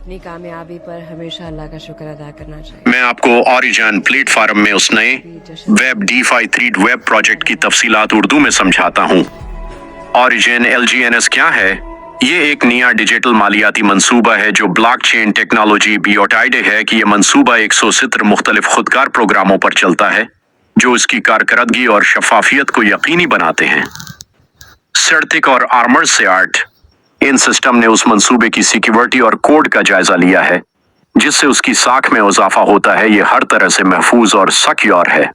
अपनी कामयाबी पर हमेशा अल्लाह का शुक्र अदा करना चाहिए। मैं आपको ऑरिजिन प्लेटफॉर्म में उस नए वेब DeFi 3 वेब प्रोजेक्ट की तफसीलात उर्दू में समझाता हूँ। ऑरिजिन LGNS क्या है? ये एक नया डिजिटल मालियाती मंसूबा है जो ब्लॉकचेन टेक्नोलॉजी बियोटाइड है कि यह मंसूबा 170 मुख्तलिफ खुदकार प्रोग्रामों पर चलता है जो इसकी कारकर्दगी और शफाफियत को यकीनी बनाते हैं। सर्टिक और आर्मर से आर्ट इन सिस्टम ने उस मंसूबे की सिक्योरिटी और कोड का जायजा लिया है जिससे उसकी साख में इजाफा होता है। ये हर तरह से महफूज और सिक्योर है।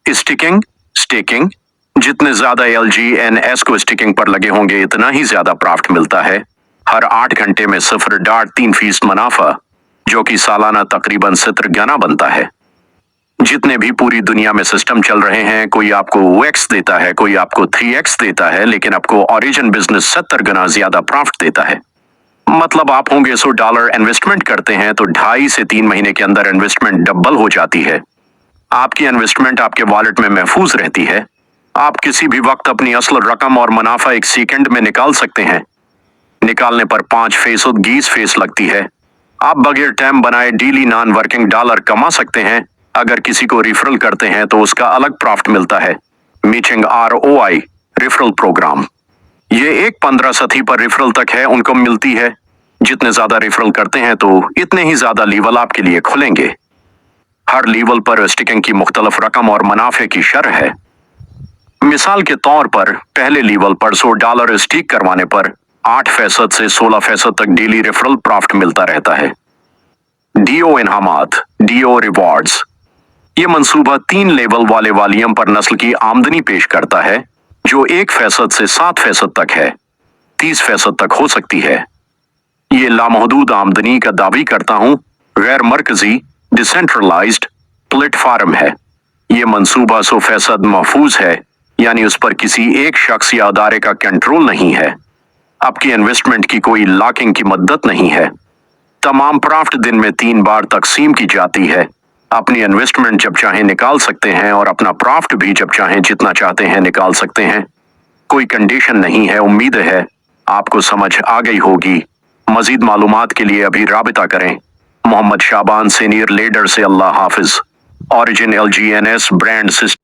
स्टेकिंग जितने ज्यादा LGNS को स्टिकिंग पर लगे होंगे इतना ही ज्यादा प्रॉफिट मिलता है। हर 8 घंटे में 0.3% मुनाफा जो कि सालाना तकरीबन 70 गना बनता है। जितने भी पूरी दुनिया में सिस्टम चल रहे हैं, कोई आपको OX देता है, कोई आपको 3X देता है, लेकिन आपको ओरिजिन बिजनेस 70 गुना ज्यादा प्रॉफिट देता है। मतलब आप होंगे $100 इन्वेस्टमेंट करते हैं तो 2.5 से 3 महीने के अंदर इन्वेस्टमेंट डबल हो जाती है। आपकी इन्वेस्टमेंट आपके वॉलेट में महफूज रहती है। आप किसी भी वक्त अपनी असल रकम और मुनाफा 1 सेकंड में निकाल सकते हैं। निकालने पर 5% गीस फीस लगती है। आप बगैर टाइम बनाए डेली नॉन वर्किंग डॉलर कमा सकते हैं। अगर किसी को रिफरल करते हैं तो उसका अलग प्रॉफिट मिलता है। मीचिंग ROI रिफरल प्रोग्राम ये एक 15 सतही पर रिफरल तक है उनको मिलती है। जितने ज्यादा रिफरल करते हैं तो इतने ही ज्यादा लेवल आपके लिए खुलेंगे। हर लेवल पर स्टिकिंग की मुख्तलिफ रकम और मुनाफे की शरह है। मिसाल के तौर पर पहले लेवल पर $100 स्टिक करवाने पर 8% से 16% तक डेली रेफरल प्रॉफिट मिलता रहता है। DO इनामात DO रिवॉर्ड्स ये मंसूबा 3 लेवल वाले वॉल्यूम पर नस्ल की आमदनी पेश करता है जो 1% से 7% तक है, 30% तक हो सकती है। ये लामहदूद आमदनी का दावी करता हूं। गैर मरकजी डिसेंट्रलाइज्ड प्लेटफॉर्म है। ये मंसूबा 100% महफूज है, यानी उस पर किसी एक शख्स या अदारे का कंट्रोल नहीं है। आपकी इन्वेस्टमेंट की कोई लॉकिंग की मद्दत नहीं है। तमाम प्रॉफिट दिन में 3 बार तकसीम की जाती है। अपनी इन्वेस्टमेंट जब चाहे निकाल सकते हैं और अपना प्रॉफिट भी जब चाहे जितना चाहते हैं निकाल सकते हैं। कोई कंडीशन नहीं है। उम्मीद है आपको समझ आ गई होगी। मजीद मालूमात के लिए अभी राबिता करें। मोहम्मद शाबान सीनियर लीडर से। अल्लाह हाफिज। Origin LGNS brand system